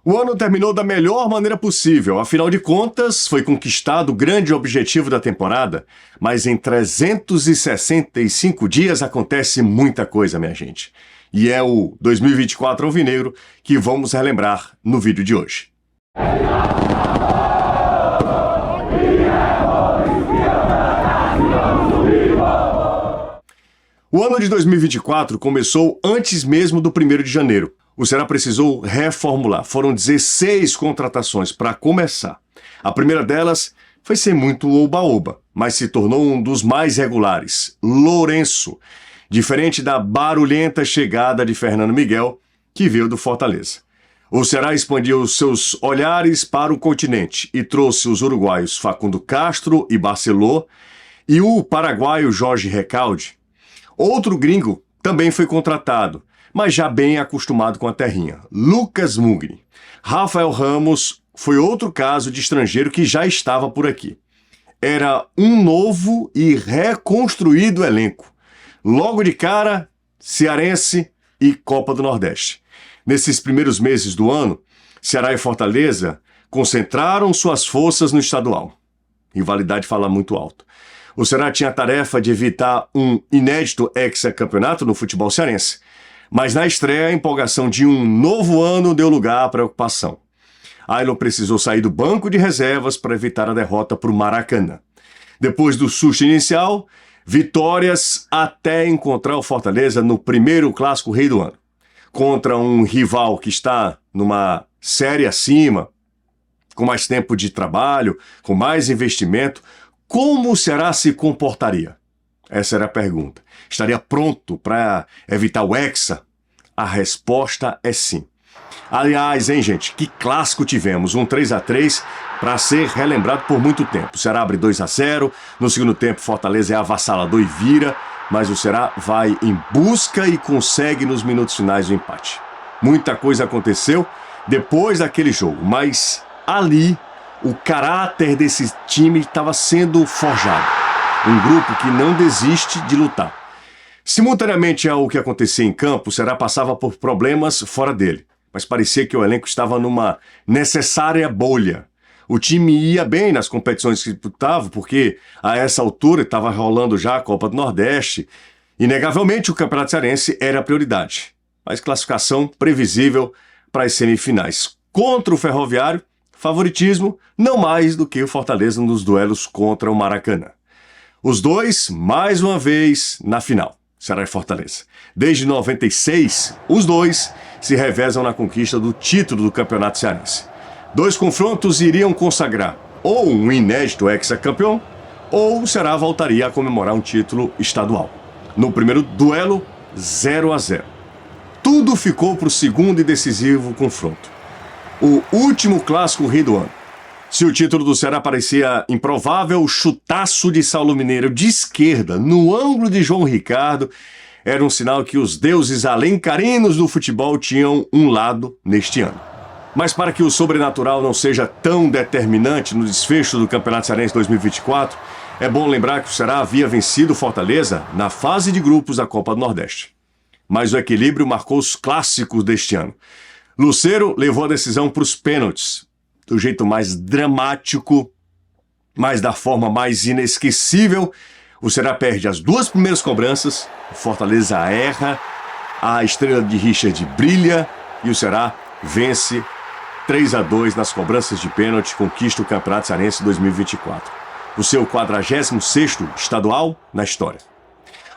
O ano terminou da melhor maneira possível, afinal de contas, foi conquistado o grande objetivo da temporada, mas em 365 dias acontece muita coisa, minha gente. E é o 2024 Alvinegro que vamos relembrar no vídeo de hoje. O ano de 2024 começou antes mesmo do 1º de janeiro. O Ceará precisou reformular. Foram 16 contratações para começar. A primeira delas foi sem muito oba-oba, mas se tornou um dos mais regulares, Lourenço. Diferente da barulhenta chegada de Fernando Miguel, que veio do Fortaleza. O Ceará expandiu seus olhares para o continente e trouxe os uruguaios Facundo Castro e Barceló e o paraguaio Jorge Recalde. Outro gringo também foi contratado, mas já bem acostumado com a terrinha, Lucas Mugni. Rafael Ramos foi outro caso de estrangeiro que já estava por aqui. Era um novo e reconstruído elenco. Logo de cara, cearense e Copa do Nordeste. Nesses primeiros meses do ano, Ceará e Fortaleza concentraram suas forças no estadual. Rivalidade fala muito alto. O Ceará tinha a tarefa de evitar um inédito hexacampeonato no futebol cearense. Mas na estreia, a empolgação de um novo ano deu lugar à preocupação. Ailon precisou sair do banco de reservas para evitar a derrota para o Maracanã. Depois do susto inicial, vitórias até encontrar o Fortaleza no primeiro clássico rei do ano. Contra um rival que está numa série acima, com mais tempo de trabalho, com mais investimento, como o Ceará se comportaria? Essa era a pergunta. Estaria pronto para evitar o Hexa? A resposta é sim. Aliás, hein, gente, que clássico tivemos, um 3-3 para ser relembrado por muito tempo. O Ceará abre 2-0, no segundo tempo Fortaleza é avassalador e vira, mas o Ceará vai em busca e consegue nos minutos finais o empate. Muita coisa aconteceu depois daquele jogo, mas ali o caráter desse time estava sendo forjado. Um grupo que não desiste de lutar. Simultaneamente ao que acontecia em campo, o Ceará passava por problemas fora dele. Mas parecia que o elenco estava numa necessária bolha. O time ia bem nas competições que disputava, porque a essa altura estava rolando já a Copa do Nordeste. Inegavelmente o Campeonato Cearense era a prioridade. Mas classificação previsível para as semifinais. Contra o Ferroviário, favoritismo não mais do que o Fortaleza nos duelos contra o Maracanã. Os dois, mais uma vez, na final, Ceará e Fortaleza. Desde 96, os dois se revezam na conquista do título do Campeonato Cearense. Dois confrontos iriam consagrar ou um inédito hexacampeão, ou o Ceará voltaria a comemorar um título estadual. No primeiro duelo, 0-0. Tudo ficou para o segundo e decisivo confronto. O último clássico rei do ano. Se o título do Ceará parecia improvável, o chutaço de Saulo Mineiro de esquerda, no ângulo de João Ricardo, era um sinal que os deuses alencarinos do futebol tinham um lado neste ano. Mas para que o sobrenatural não seja tão determinante no desfecho do Campeonato Cearense 2024, é bom lembrar que o Ceará havia vencido o Fortaleza na fase de grupos da Copa do Nordeste. Mas o equilíbrio marcou os clássicos deste ano. Lucero levou a decisão para os pênaltis, do jeito mais dramático, mas da forma mais inesquecível. O Ceará perde as duas primeiras cobranças, o Fortaleza erra, a estrela de Richard brilha e o Ceará vence 3-2 nas cobranças de pênalti, conquista o Campeonato Cearense 2024. O seu 46º estadual na história.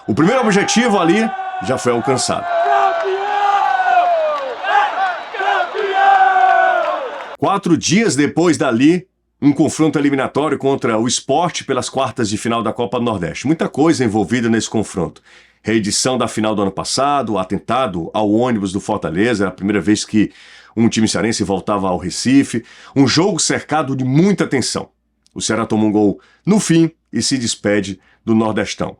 O primeiro objetivo ali já foi alcançado. 4 dias depois dali, um confronto eliminatório contra o Sport pelas quartas de final da Copa do Nordeste. Muita coisa envolvida nesse confronto. Reedição da final do ano passado, o atentado ao ônibus do Fortaleza, era a primeira vez que um time cearense voltava ao Recife. Um jogo cercado de muita tensão. O Ceará tomou um gol no fim e se despede do Nordestão.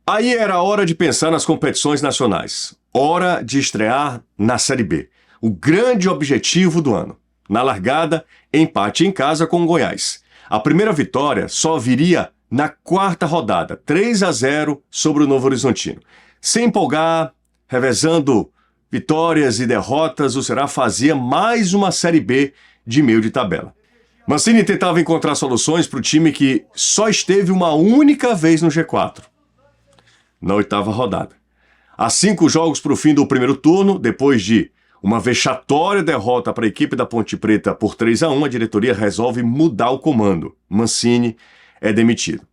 Aí era hora de pensar nas competições nacionais. Hora de estrear na Série B. O grande objetivo do ano. Na largada, empate em casa com o Goiás. A primeira vitória só viria na quarta rodada, 3-0 sobre o Novo Horizontino. Sem empolgar, revezando vitórias e derrotas, o Ceará fazia mais uma Série B de meio de tabela. Mancini tentava encontrar soluções para o time que só esteve uma única vez no G4, na 8ª rodada. Há 5 jogos para o fim do primeiro turno, depois de uma vexatória derrota para a equipe da Ponte Preta por 3-1, a diretoria resolve mudar o comando. Mancini é demitido.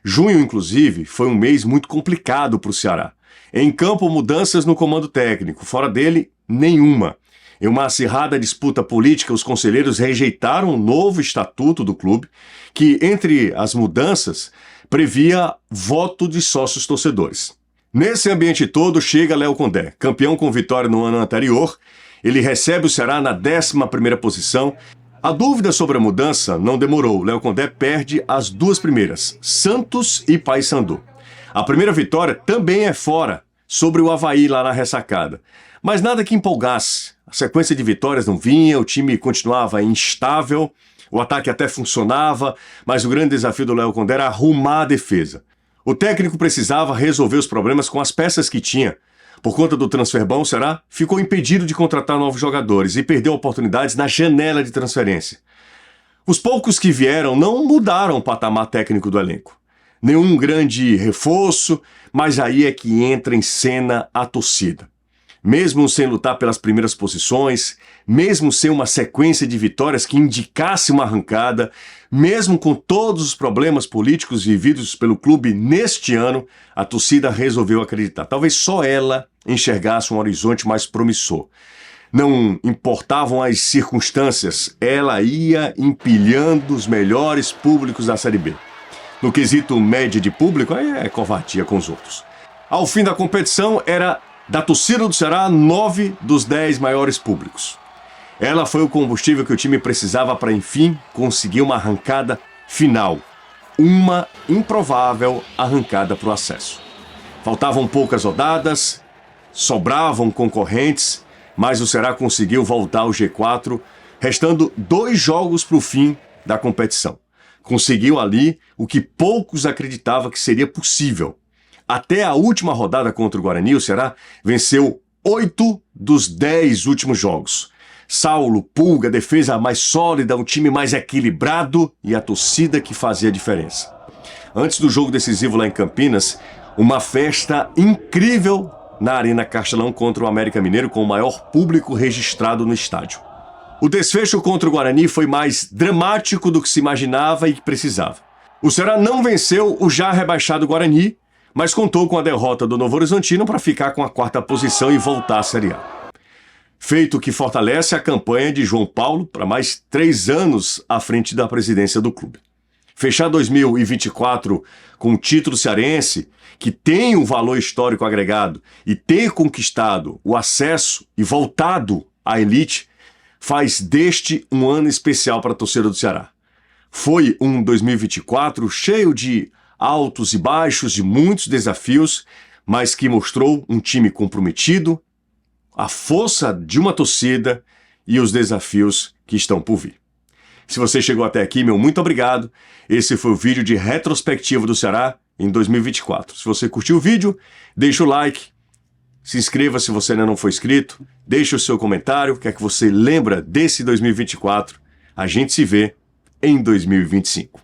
Junho, inclusive, foi um mês muito complicado para o Ceará. Em campo, mudanças no comando técnico, fora dele, nenhuma. Em uma acirrada disputa política, os conselheiros rejeitaram o novo estatuto do clube, que, entre as mudanças, previa voto de sócios torcedores. Nesse ambiente todo, chega Léo Condé, campeão com vitória no ano anterior. Ele recebe o Ceará na 11ª posição. A dúvida sobre a mudança não demorou. Léo Condé perde as 2 primeiras, Santos e Paysandu. A primeira vitória também é fora, sobre o Avaí lá na ressacada. Mas nada que empolgasse. A sequência de vitórias não vinha, o time continuava instável, o ataque até funcionava, mas o grande desafio do Léo Condé era arrumar a defesa. O técnico precisava resolver os problemas com as peças que tinha. Por conta do transferbão, o Ceará ficou impedido de contratar novos jogadores e perdeu oportunidades na janela de transferência. Os poucos que vieram não mudaram o patamar técnico do elenco. Nenhum grande reforço, mas aí é que entra em cena a torcida. Mesmo sem lutar pelas primeiras posições, mesmo sem uma sequência de vitórias que indicasse uma arrancada, mesmo com todos os problemas políticos vividos pelo clube neste ano, a torcida resolveu acreditar. Talvez só ela enxergasse um horizonte mais promissor. Não importavam as circunstâncias, ela ia empilhando os melhores públicos da Série B. No quesito média de público, aí é covardia com os outros. Ao fim da competição, era da torcida do Ceará 9 dos 10 maiores públicos. Ela foi o combustível que o time precisava para, enfim, conseguir uma arrancada final. Uma improvável arrancada para o acesso. Faltavam poucas rodadas, sobravam concorrentes, mas o Ceará conseguiu voltar ao G4, restando 2 jogos para o fim da competição. Conseguiu ali o que poucos acreditavam que seria possível. Até a última rodada contra o Guarani, o Ceará venceu 8 dos 10 últimos jogos. Saulo, Pulga, defesa mais sólida, um time mais equilibrado e a torcida que fazia a diferença. Antes do jogo decisivo lá em Campinas, uma festa incrível na Arena Castelão contra o América Mineiro, com o maior público registrado no estádio. O desfecho contra o Guarani foi mais dramático do que se imaginava e que precisava. O Ceará não venceu o já rebaixado Guarani, mas contou com a derrota do Novo Horizontino para ficar com a 4ª posição e voltar à Série A. Feito que fortalece a campanha de João Paulo para mais 3 anos à frente da presidência do clube. Fechar 2024 com o título cearense, que tem um valor histórico agregado, e ter conquistado o acesso e voltado à elite, faz deste um ano especial para a torcida do Ceará. Foi um 2024 cheio de altos e baixos, de muitos desafios, mas que mostrou um time comprometido, a força de uma torcida e os desafios que estão por vir. Se você chegou até aqui, meu muito obrigado. Esse foi o vídeo de retrospectiva do Ceará em 2024. Se você curtiu o vídeo, deixa o like, se inscreva se você ainda não for inscrito, deixa o seu comentário, o que é que você lembra desse 2024. A gente se vê em 2025.